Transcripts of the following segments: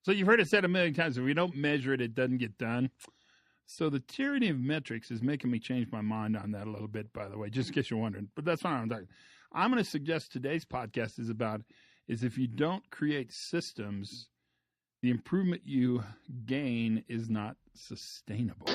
So you've heard it said a million times, if we don't measure it, it doesn't get done. So the tyranny of metrics is making me change my mind on that a little bit, by the way, just in case you're wondering. But that's not what I'm talking. I'm going to suggest today's podcast is if you don't create systems, the improvement you gain is not sustainable.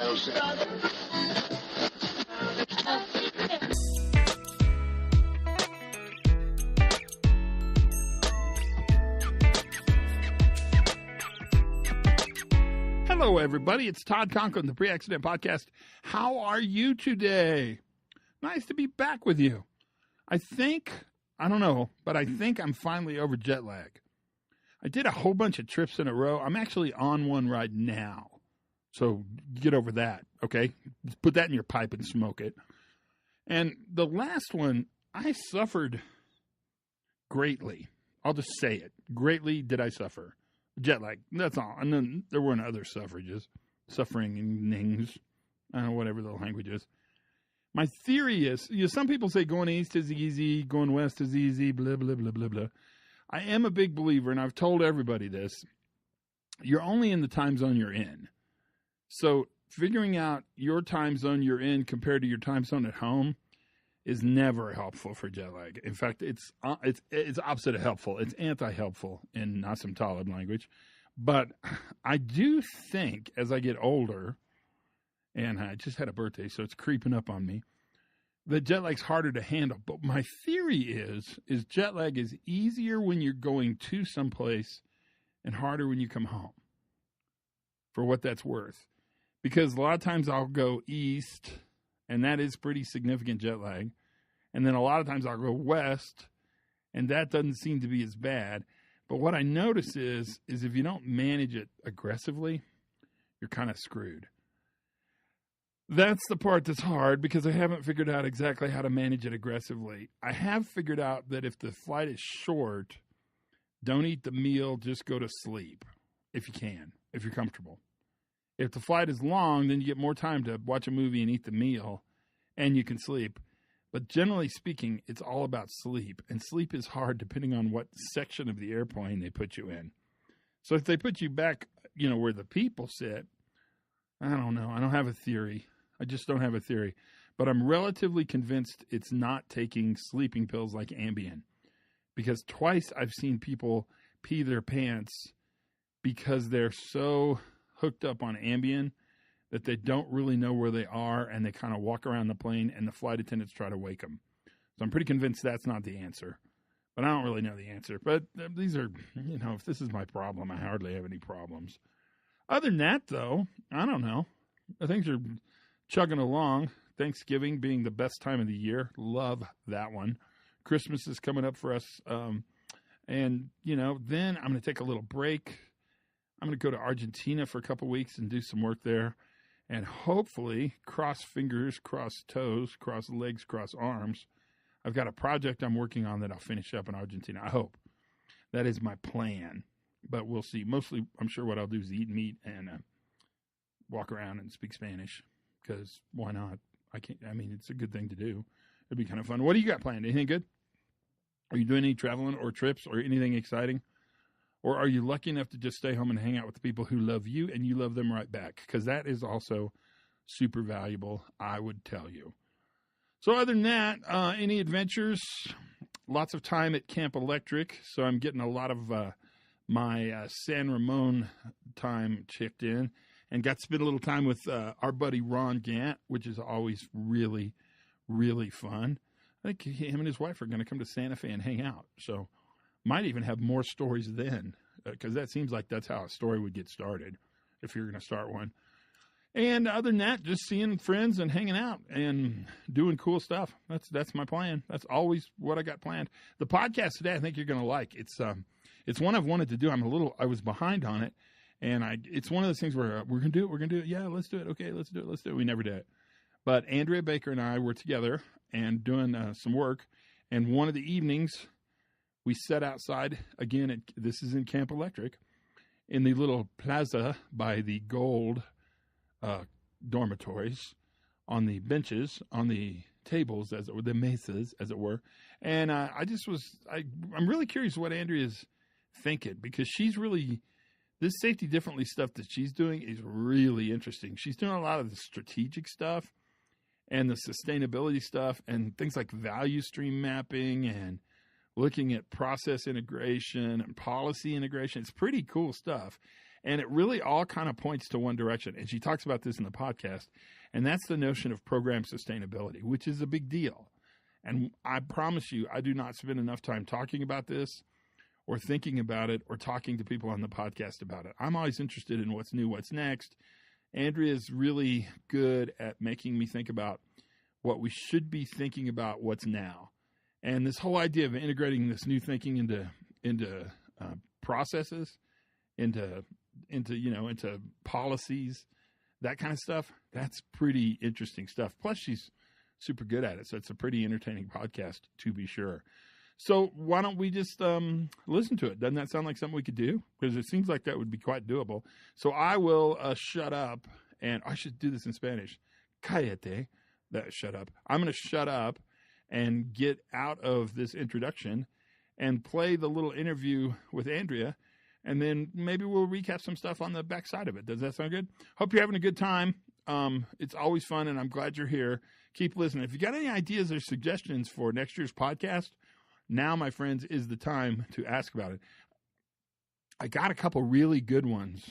Hello, everybody. It's Todd Conklin, the Pre-Accident Podcast. How are you today? Nice to be back with you. I think I'm finally over jet lag. I did a whole bunch of trips in a row. I'm actually on one right now. So get over that, okay? Put that in your pipe and smoke it. And the last one, I suffered greatly. I'll just say it. Greatly did I suffer. Jet lag, that's all. And then there weren't other suffrages, sufferings, whatever the language is. My theory is, some people say going east is easy, going west is easy, blah, blah, blah, blah, blah. I am a big believer, and I've told everybody this, you're only in the time zone you're in. So figuring out your time zone you're in compared to your time zone at home is never helpful for jet lag. In fact, it's opposite of helpful. It's anti-helpful in Nassim Taleb language. But I do think as I get older, and I just had a birthday, so it's creeping up on me, that jet lag's harder to handle. But my theory is jet lag is easier when you're going to someplace and harder when you come home, for what that's worth. Because a lot of times I'll go east, and that is pretty significant jet lag. And then a lot of times I'll go west, and that doesn't seem to be as bad. But what I notice is if you don't manage it aggressively, you're kind of screwed. That's the part that's hard because I haven't figured out exactly how to manage it aggressively. I have figured out that if the flight is short, don't eat the meal, just go to sleep if you can, if you're comfortable. If the flight is long, then you get more time to watch a movie and eat the meal, and you can sleep. But generally speaking, it's all about sleep, and sleep is hard depending on what section of the airplane they put you in. So if they put you back, where the people sit, I don't know. I don't have a theory. I just don't have a theory. But I'm relatively convinced it's not taking sleeping pills like Ambien, because twice I've seen people pee their pants because they're so hooked up on Ambien that they don't really know where they are, and they kind of walk around the plane, and the flight attendants try to wake them. So I'm pretty convinced that's not the answer. But I don't really know the answer. But these are, if this is my problem, I hardly have any problems. Other than that, though, I don't know. Things are chugging along. Thanksgiving being the best time of the year. Love that one. Christmas is coming up for us. And, then I'm going to take a little break. I'm going to go to Argentina for a couple weeks and do some work there. And hopefully, cross fingers, cross toes, cross legs, cross arms, I've got a project I'm working on that I'll finish up in Argentina. I hope. That is my plan. But we'll see. Mostly, I'm sure what I'll do is eat meat and walk around and speak Spanish. Because why not? It's a good thing to do. It'd be kind of fun. What do you got planned? Anything good? Are you doing any traveling or trips or anything exciting? Or are you lucky enough to just stay home and hang out with the people who love you and you love them right back? Because that is also super valuable, I would tell you. So other than that, any adventures? Lots of time at Camp Electric. So I'm getting a lot of my San Ramon time checked in. And got to spend a little time with our buddy Ron Gant, which is always really, really fun. I think him and his wife are going to come to Santa Fe and hang out. So might even have more stories then, because that seems like that's how a story would get started, if you're going to start one. And other than that, just seeing friends and hanging out and doing cool stuff. That's my plan. That's always what I got planned. The podcast today, I think you're going to like. It's one I've wanted to do. I was behind on it, and it's one of those things where we're going to do it. Yeah, let's do it. Okay, let's do it. We never did it. But Andrea Baker and I were together and doing some work, and one of the evenings, we sat outside, again, this is in Camp Electric, in the little plaza by the gold dormitories, on the benches, on the tables, as it were, the mesas, as it were. And I'm really curious what Andrea's thinking, because she's really this Safety Differently stuff that she's doing is really interesting. She's doing a lot of the strategic stuff and the sustainability stuff and things like value stream mapping and looking at process integration and policy integration. It's pretty cool stuff. And it really all kind of points to one direction. And she talks about this in the podcast. And that's the notion of program sustainability, which is a big deal. And I promise you, I do not spend enough time talking about this or thinking about it or talking to people on the podcast about it. I'm always interested in what's new, what's next. Andrea is really good at making me think about what we should be thinking about what's now. And this whole idea of integrating this new thinking into processes, into policies, that kind of stuff, that's pretty interesting stuff. Plus, she's super good at it, so it's a pretty entertaining podcast, to be sure. So why don't we just listen to it? Doesn't that sound like something we could do? Because it seems like that would be quite doable. So I will shut up, and I should do this in Spanish. Cállate. Shut up. I'm going to shut up and get out of this introduction and play the little interview with Andrea, and then maybe we'll recap some stuff on the backside of it. Does that sound good? Hope you're having a good time. It's always fun, and I'm glad you're here. Keep listening. If you got any ideas or suggestions for next year's podcast, now, my friends, is the time to ask about it. I got a couple really good ones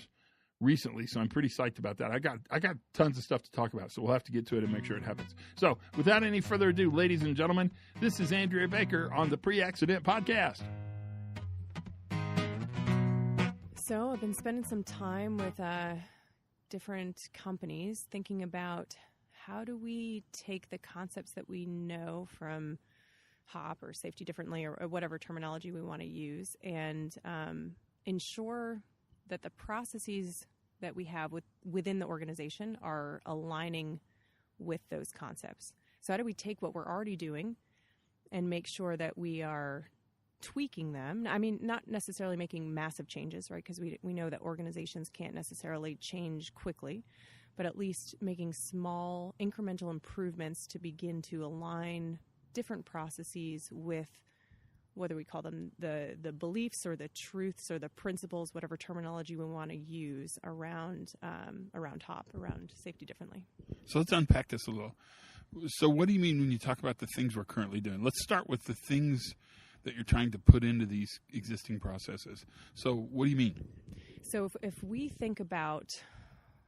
recently, so I'm pretty psyched about that. I got tons of stuff to talk about, so we'll have to get to it and make sure it happens. So, without any further ado, ladies and gentlemen, this is Andrea Baker on the Pre-Accident Podcast. So, I've been spending some time with different companies thinking about how do we take the concepts that we know from HOP or Safety Differently or whatever terminology we want to use and ensure that the processes that we have within the organization are aligning with those concepts. So how do we take what we're already doing and make sure that we are tweaking them? I mean, not necessarily making massive changes, right? Because we know that organizations can't necessarily change quickly, but at least making small incremental improvements to begin to align different processes with whether we call them the beliefs or the truths or the principles, whatever terminology we want to use around HOP, around Safety Differently. So let's unpack this a little. So what do you mean when you talk about the things we're currently doing? Let's start with the things that you're trying to put into these existing processes. So what do you mean? So if we think about,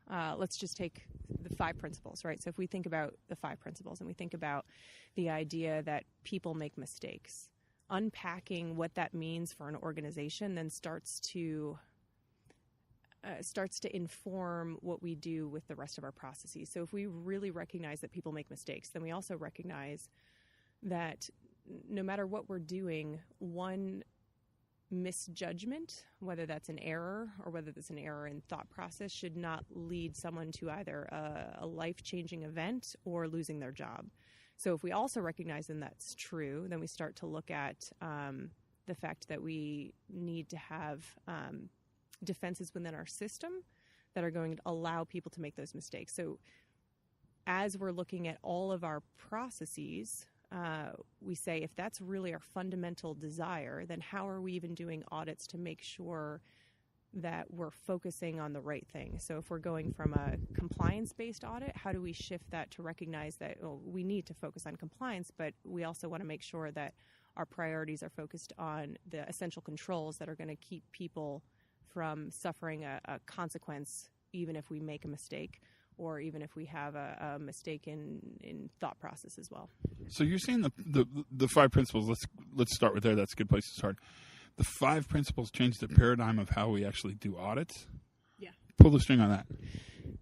let's just take the 5 principles, right? So if we think about the 5 principles and we think about the idea that people make mistakes, unpacking what that means for an organization then starts to inform what we do with the rest of our processes. So if we really recognize that people make mistakes, then we also recognize that no matter what we're doing, one misjudgment, whether that's an error or whether that's an error in thought process, should not lead someone to either a life-changing event or losing their job. So if we also recognize that that's true, then we start to look at the fact that we need to have defenses within our system that are going to allow people to make those mistakes. So as we're looking at all of our processes, we say if that's really our fundamental desire, then how are we even doing audits to make sure that we're focusing on the right thing? So if we're going from a compliance-based audit, how do we shift that to recognize that we need to focus on compliance, but we also want to make sure that our priorities are focused on the essential controls that are going to keep people from suffering a consequence, even if we make a mistake or even if we have a mistake in thought process as well. So you're saying the 5 principles, let's start with there. That's a good place to start. The 5 principles change the paradigm of how we actually do audits? Yeah. Pull the string on that.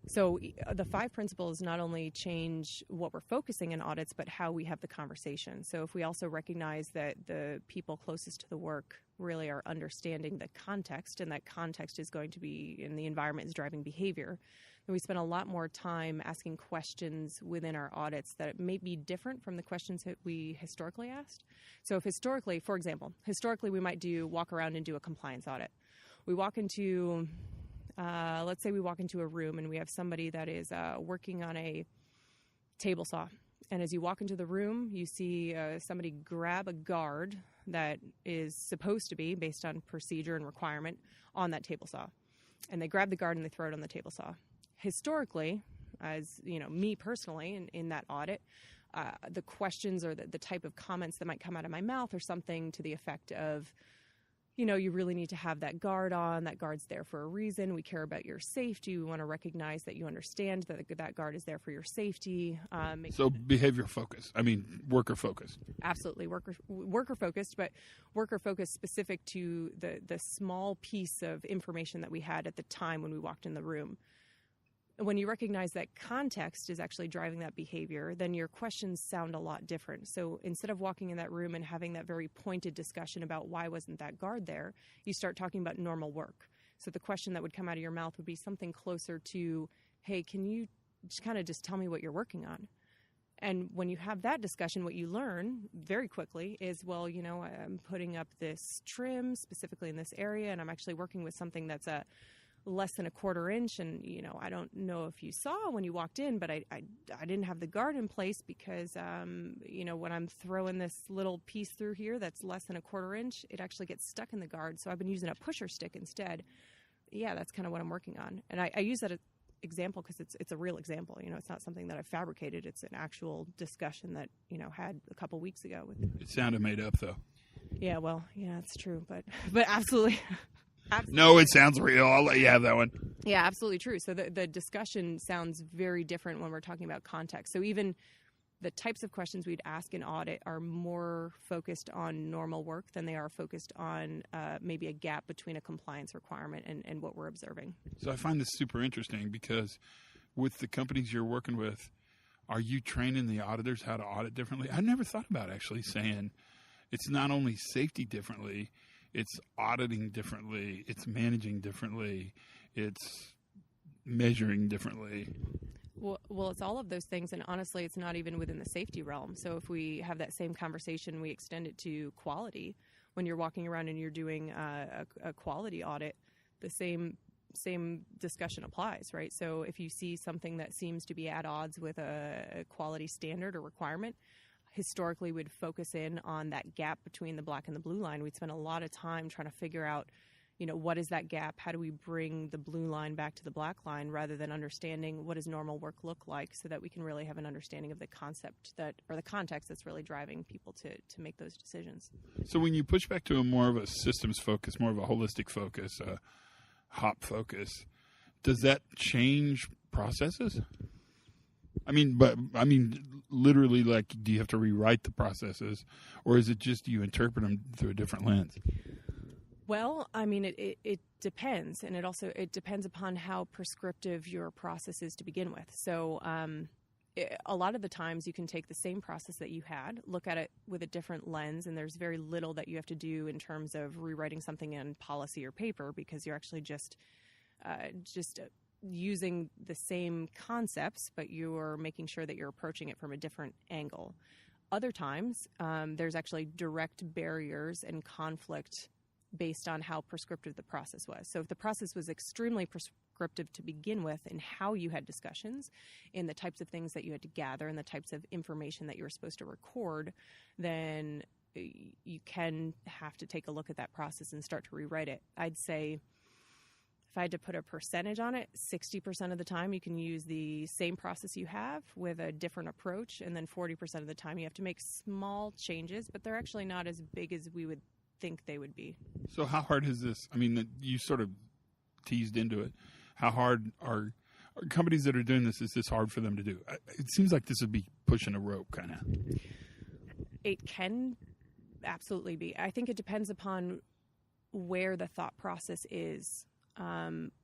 So the 5 principles not only change what we're focusing in audits, but how we have the conversation. So if we also recognize that the people closest to the work really are understanding the context, and that context is going to be in the environment is driving behavior, then we spend a lot more time asking questions within our audits that may be different from the questions that we historically asked. So if historically, for example, we might walk around and do a compliance audit. We walk into, let's say we walk into a room and we have somebody that is working on a table saw. And as you walk into the room, you see somebody grab a guard that is supposed to be, based on procedure and requirement, on that table saw. and they grab the guard and they throw it on the table saw. Historically, as me personally in that audit, the questions or the type of comments that might come out of my mouth are something to the effect of, you really need to have that guard on. That guard's there for a reason. We care about your safety. We want to recognize that you understand that that guard is there for your safety. So behavior focused. Worker focused. Absolutely. Worker focused, but worker focused specific to the small piece of information that we had at the time when we walked in the room. When you recognize that context is actually driving that behavior, then your questions sound a lot different. So instead of walking in that room and having that very pointed discussion about why wasn't that guard there, you start talking about normal work. So the question that would come out of your mouth would be something closer to, hey, can you just tell me what you're working on? And when you have that discussion, what you learn very quickly is, well, I'm putting up this trim specifically in this area, and I'm actually working with something that's less than a 1/4 inch. And, I don't know if you saw when you walked in, but I didn't have the guard in place because, when I'm throwing this little piece through here that's less than a 1/4 inch, it actually gets stuck in the guard. So I've been using a pusher stick instead. Yeah, that's kind of what I'm working on. And I use that example because it's a real example. It's not something that I fabricated. It's an actual discussion that, had a couple weeks ago. It sounded made up, though. Yeah, well, yeah, it's true. But absolutely. Absolutely. No, it sounds real. I'll let you have that one. Yeah, absolutely true. So the discussion sounds very different when we're talking about context. So even the types of questions we'd ask in audit are more focused on normal work than they are focused on maybe a gap between a compliance requirement and what we're observing. So I find this super interesting because with the companies you're working with, are you training the auditors how to audit differently? I never thought about actually saying it's not only safety differently, it's auditing differently, it's managing differently, it's measuring differently. Well, it's all of those things, and honestly, it's not even within the safety realm. So if we have that same conversation, we extend it to quality. When you're walking around and you're doing a quality audit, the same discussion applies, right? So if you see something that seems to be at odds with a quality standard or requirement, historically we'd focus in on that gap between the black and the blue line. We'd spend a lot of time trying to figure out, what is that gap? How do we bring the blue line back to the black line rather than understanding what does normal work look like so that we can really have an understanding of the concept or the context that's really driving people to make those decisions. So when you push back to a more of a systems focus, more of a holistic focus, HOP focus, does that change processes? Literally, do you have to rewrite the processes, or is it just you interpret them through a different lens? Well, it depends, and it depends upon how prescriptive your process is to begin with. So a lot of the times you can take the same process that you had, look at it with a different lens, and there's very little that you have to do in terms of rewriting something in policy or paper because you're actually just using the same concepts, but you're making sure that you're approaching it from a different angle. Other times, there's actually direct barriers and conflict based on how prescriptive the process was. So if the process was extremely prescriptive to begin with in how you had discussions, in the types of things that you had to gather, and the types of information that you were supposed to record, then you can have to take a look at that process and start to rewrite it. I'd say if I had to put a percentage on it, 60% of the time you can use the same process you have with a different approach, and then 40% of the time you have to make small changes, but they're actually not as big as we would think they would be. So how hard is this? You sort of teased into it. How hard are companies that are doing this? Is this hard for them to do? It seems like this would be pushing a rope, kind of. It can absolutely be. I think it depends upon where the thought process is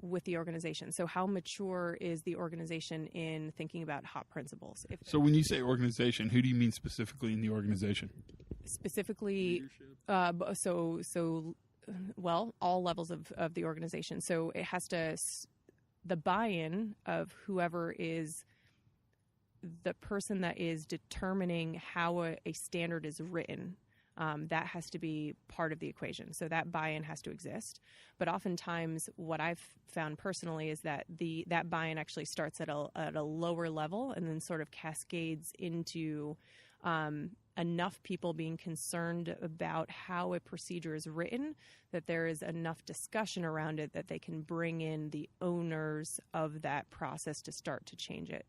with the organization. So how mature is the organization in thinking about HOP principles? So when you say organization, who do you mean specifically in the organization? Specifically, all levels of the organization. So it has to, the buy-in of whoever is the person that is determining how a standard is written, that has to be part of the equation. So that buy-in has to exist. But oftentimes what I've found personally is that that buy-in actually starts at a lower level and then sort of cascades into enough people being concerned about how a procedure is written, that there is enough discussion around it that they can bring in the owners of that process to start to change it.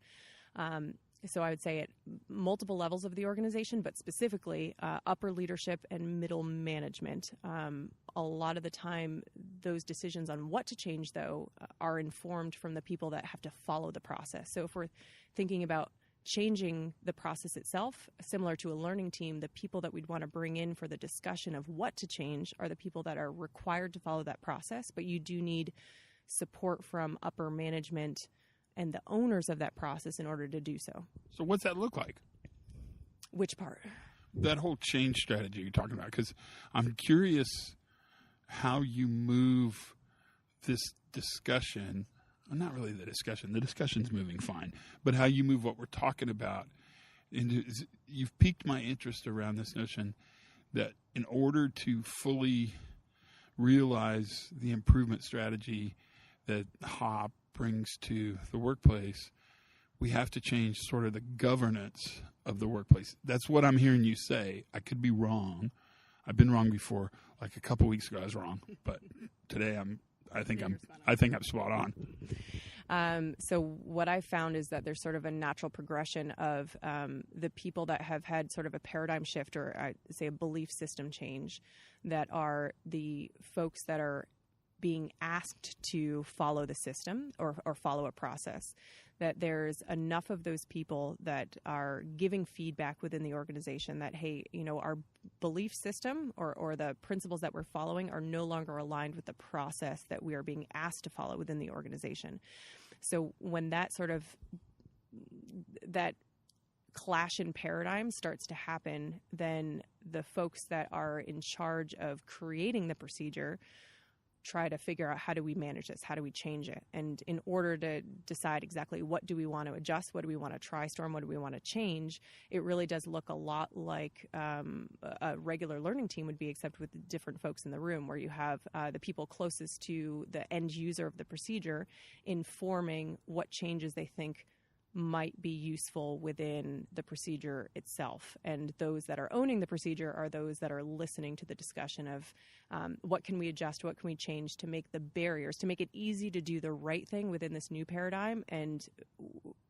So I would say at multiple levels of the organization, but specifically upper leadership and middle management. A lot of the time, those decisions on what to change, though, are informed from the people that have to follow the process. So if we're thinking about changing the process itself, similar to a learning team, the people that we'd want to bring in for the discussion of what to change are the people that are required to follow that process, but you do need support from upper management and the owners of that process in order to do so. So what's that look like? Which part? That whole change strategy you're talking about, because I'm curious how you move this discussion. Not really the discussion's moving fine, but how you move what we're talking about. And you've piqued my interest around this notion that in order to fully realize the improvement strategy that HOP brings to the workplace, we have to change sort of the governance of the workplace. That's what I'm hearing you say. I could be wrong. I've been wrong before. Like a couple weeks ago, I was wrong, but today I think I'm spot on. So what I found is that there's sort of a natural progression of the people that have had sort of a paradigm shift, or I say a belief system change, that are the folks that are being asked to follow the system or follow a process. That there's enough of those people that are giving feedback within the organization that, hey, our belief system or the principles that we're following are no longer aligned with the process that we are being asked to follow within the organization. So when that clash in paradigm starts to happen, then the folks that are in charge of creating the procedure try to figure out, how do we manage this? How do we change it? And in order to decide exactly what do we want to adjust, what do we want to try storm, what do we want to change, it really does look a lot like a regular learning team would be, except with different folks in the room, where you have the people closest to the end user of the procedure informing what changes they think might be useful within the procedure itself. And those that are owning the procedure are those that are listening to the discussion of what can we adjust, what can we change to make the barriers, to make it easy to do the right thing within this new paradigm and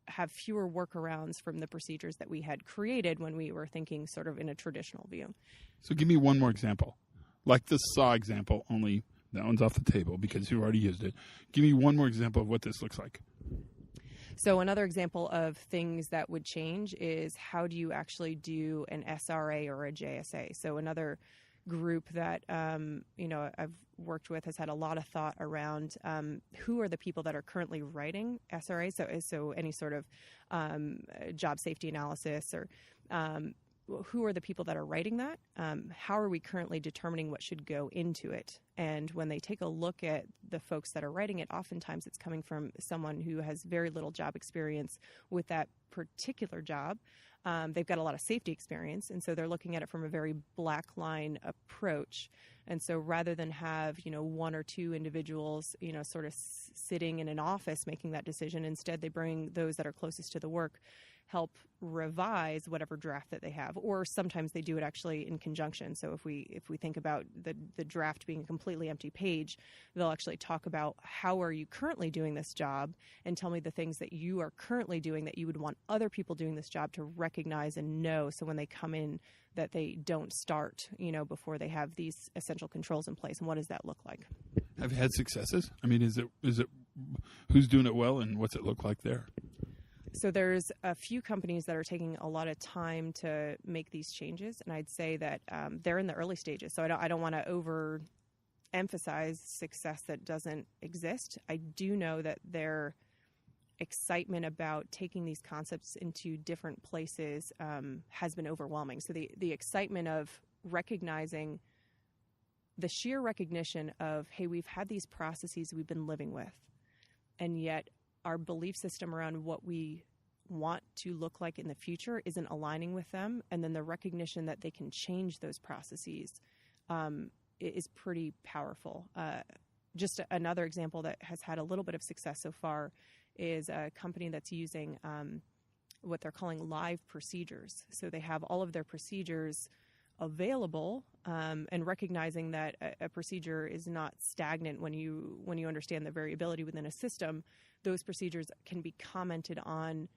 have fewer workarounds from the procedures that we had created when we were thinking sort of in a traditional view. So give me one more example. Like the saw example, only that one's off the table because you already used it. Give me one more example of what this looks like. So another example of things that would change is, how do you actually do an SRA or a JSA? So another group that I've worked with has had a lot of thought around who are the people that are currently writing SRA. So any sort of job safety analysis, or who are the people that are writing that? How are we currently determining what should go into it? And when they take a look at the folks that are writing it, oftentimes it's coming from someone who has very little job experience with that particular job. They've got a lot of safety experience, and so they're looking at it from a very black line approach. And so rather than have, one or two individuals, sort of sitting in an office making that decision, instead they bring those that are closest to the work, help revise whatever draft that they have, or sometimes they do it actually in conjunction. So if we think about the draft being a completely empty page, they'll actually talk about, how are you currently doing this job, and tell me the things that you are currently doing that you would want other people doing this job to recognize and know, so when they come in that they don't start before they have these essential controls in place. And what does that look like? Have you had successes? I mean, is it who's doing it well, and what's it look like there? So there's a few companies that are taking a lot of time to make these changes, and I'd say that they're in the early stages. So I don't want to overemphasize success that doesn't exist. I do know that their excitement about taking these concepts into different places has been overwhelming. So the excitement of recognizing the sheer recognition of, hey, we've had these processes we've been living with, and yet our belief system around what we want to look like in the future isn't aligning with them. And then the recognition that they can change those processes is pretty powerful. Just another example that has had a little bit of success so far is a company that's using what they're calling live procedures. So they have all of their procedures available, and recognizing that a procedure is not stagnant when you understand the variability within a system. Those procedures can be commented on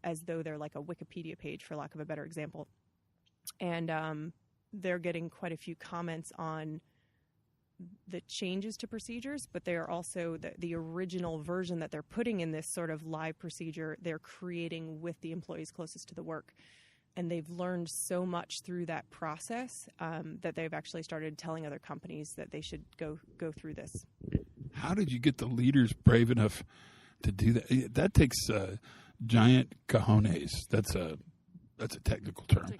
as though they're like a Wikipedia page, for lack of a better example. And they're getting quite a few comments on the changes to procedures, but they are also the original version that they're putting in this sort of live procedure they're creating with the employees closest to the work. And they've learned so much through that process that they've actually started telling other companies that they should go through this. How did you get the leaders brave enough to do that? That takes giant cojones. That's a technical term.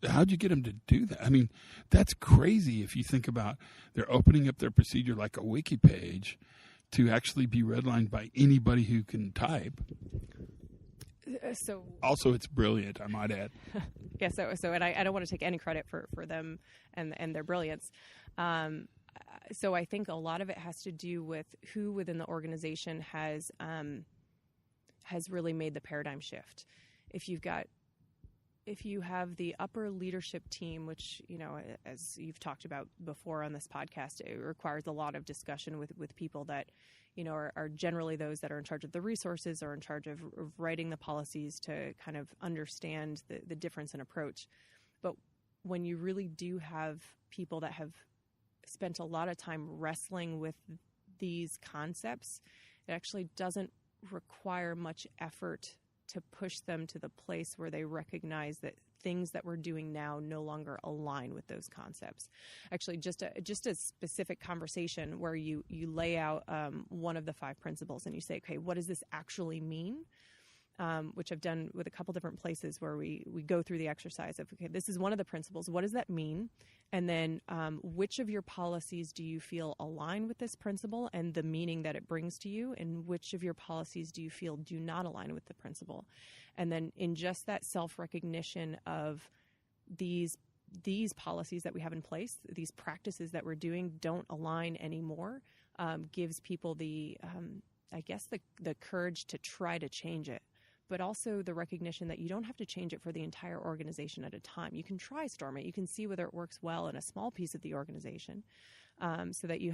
How'd you get them to do that? I mean, that's crazy if you think about they're opening up their procedure like a wiki page to actually be redlined by anybody who can type. So also, it's brilliant, I might add. Yeah, so and I don't want to take any credit for them and their brilliance. So I think a lot of it has to do with who within the organization has really made the paradigm shift. If you have the upper leadership team, which, as you've talked about before on this podcast, it requires a lot of discussion with people that, are generally those that are in charge of the resources or in charge of writing the policies to kind of understand the difference in approach. But when you really do have people that have spent a lot of time wrestling with these concepts, it actually doesn't require much effort to push them to the place where they recognize that things that we're doing now no longer align with those concepts. Actually, just a specific conversation where you lay out one of the 5 principles and you say, okay, what does this actually mean? Which I've done with a couple different places where we go through the exercise of, okay, this is one of the principles. What does that mean? And then which of your policies do you feel align with this principle and the meaning that it brings to you? And which of your policies do you feel do not align with the principle? And then in just that self-recognition of these policies that we have in place, these practices that we're doing don't align anymore, gives people the courage to try to change it. But also the recognition that you don't have to change it for the entire organization at a time. You can try storm it. You can see whether it works well in a small piece of the organization, so that you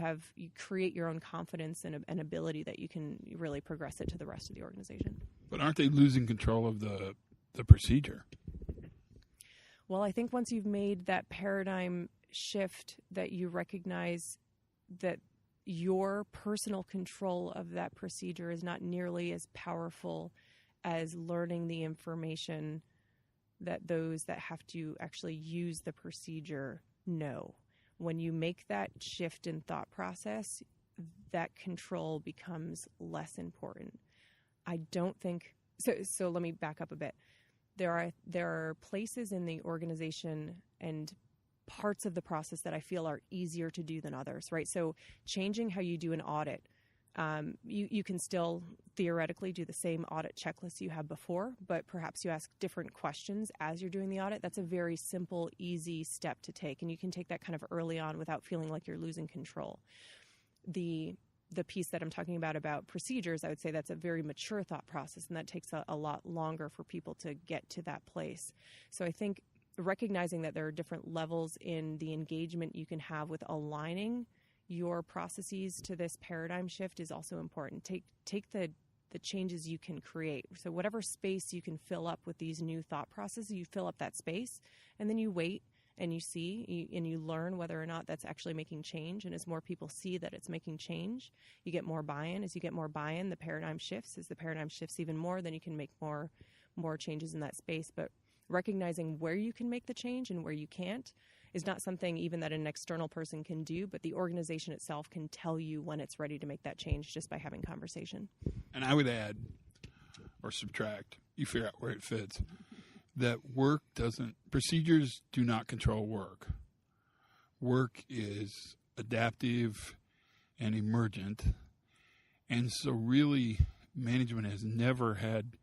create your own confidence and ability that you can really progress it to the rest of the organization. But aren't they losing control of the procedure? Well, I think once you've made that paradigm shift, that you recognize that your personal control of that procedure is not nearly as powerful as learning the information that those that have to actually use the procedure know. When you make that shift in thought process, that control becomes less important. I don't think so. Let me back up a bit. There are places in the organization and parts of the process that I feel are easier to do than others, right? So changing how you do an audit. You can still theoretically do the same audit checklist you had before, but perhaps you ask different questions as you're doing the audit. That's a very simple, easy step to take, and you can take that kind of early on without feeling like you're losing control. The piece that I'm talking about procedures, I would say that's a very mature thought process, and that takes a lot longer for people to get to that place. So I think recognizing that there are different levels in the engagement you can have with aligning your processes to this paradigm shift is also important. Take the changes you can create. So whatever space you can fill up with these new thought processes, you fill up that space, and then you wait and you see and you learn whether or not that's actually making change. And as more people see that it's making change, you get more buy-in. As you get more buy-in, the paradigm shifts. As the paradigm shifts even more, then you can make more changes in that space. But recognizing where you can make the change and where you can't is not something even that an external person can do, but the organization itself can tell you when it's ready to make that change just by having conversation. And I would add or subtract, you figure out where it fits, that procedures do not control work. Work is adaptive and emergent. And so really management has never had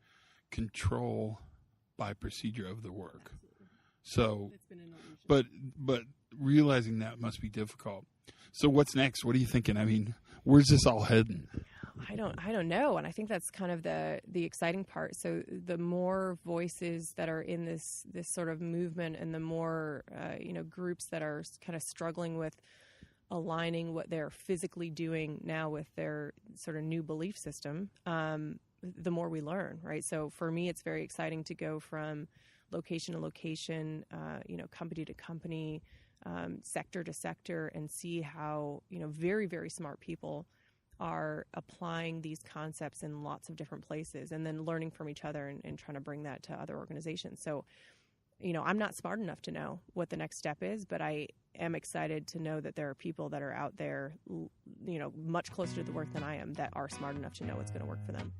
control by procedure of the work. So, but realizing that must be difficult. So what's next? What are you thinking? I mean, where's this all heading? I don't know. And I think that's kind of the exciting part. So the more voices that are in this sort of movement, and the more, groups that are kind of struggling with aligning what they're physically doing now with their sort of new belief system, the more we learn, right? So for me, it's very exciting to go from location to location, company to company, sector to sector, and see how, very, very smart people are applying these concepts in lots of different places, and then learning from each other and trying to bring that to other organizations. So, I'm not smart enough to know what the next step is, but I am excited to know that there are people that are out there, much closer to the work than I am, that are smart enough to know what's going to work for them.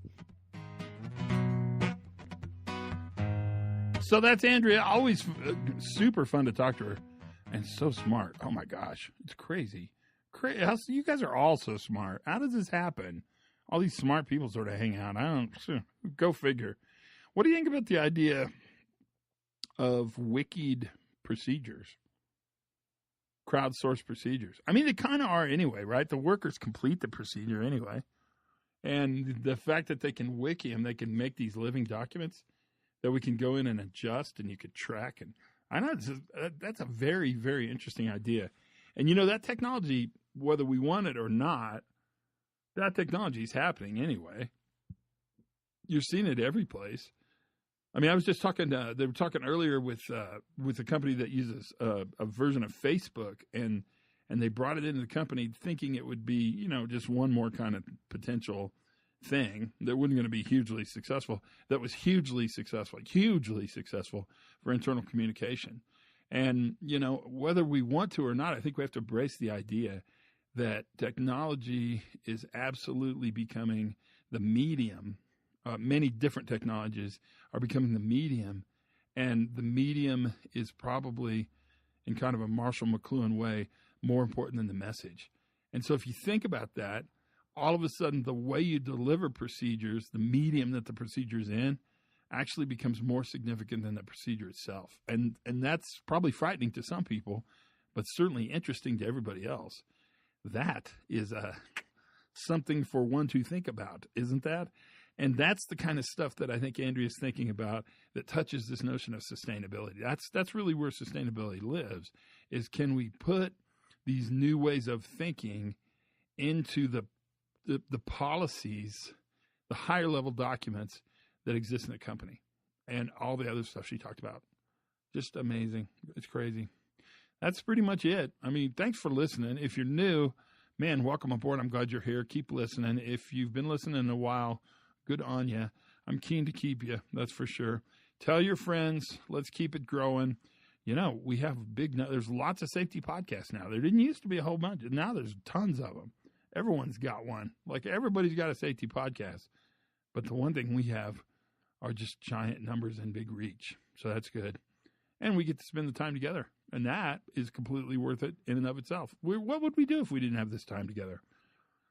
So that's Andrea. Always super fun to talk to her, and so smart. Oh my gosh, it's crazy. You guys are all so smart. How does this happen? All these smart people sort of hang out. Go figure. What do you think about the idea of wikied procedures, crowdsourced procedures? I mean, they kind of are anyway, right? The workers complete the procedure anyway. And the fact that they can wiki them, they can make these living documents that we can go in and adjust, and you could track. And I know that's a very, very interesting idea. And, that technology, whether we want it or not, that technology is happening anyway. You're seeing it every place. I mean, I was just talking, they were talking earlier with a company that uses a version of Facebook, and they brought it into the company thinking it would be, just one more kind of potential thing that wasn't going to be hugely successful. That was hugely successful for internal communication. And, whether we want to or not, I think we have to embrace the idea that technology is absolutely becoming the medium. Many different technologies are becoming the medium, and the medium is probably, in kind of a Marshall McLuhan way, more important than the message. And so if you think about that, all of a sudden the way you deliver procedures, the medium that the procedure is in, actually becomes more significant than the procedure itself. And that's probably frightening to some people, but certainly interesting to everybody else. That is something for one to think about, isn't that? And that's the kind of stuff that I think Andrea's thinking about that touches this notion of sustainability. That's really where sustainability lives, is can we put these new ways of thinking into the policies, the higher level documents that exist in the company, and all the other stuff she talked about. Just amazing. It's crazy. That's pretty much it. I mean, thanks for listening. If you're new, man, welcome aboard. I'm glad you're here. Keep listening. If you've been listening a while, good on you. I'm keen to keep you. That's for sure. Tell your friends. Let's keep it growing. We have there's lots of safety podcasts now. There didn't used to be a whole bunch. Now there's tons of them. Everyone's got one. Like, everybody's got a safety podcast. But the one thing we have are just giant numbers and big reach. So that's good. And we get to spend the time together. And that is completely worth it in and of itself. What would we do if we didn't have this time together?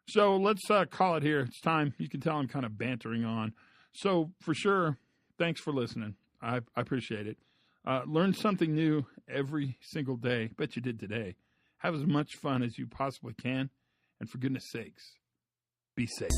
So let's call it here. It's time. You can tell I'm kind of bantering on. So for sure, thanks for listening. I appreciate it. Learn something new every single day. Bet you did today. Have as much fun as you possibly can. And for goodness sakes, be safe.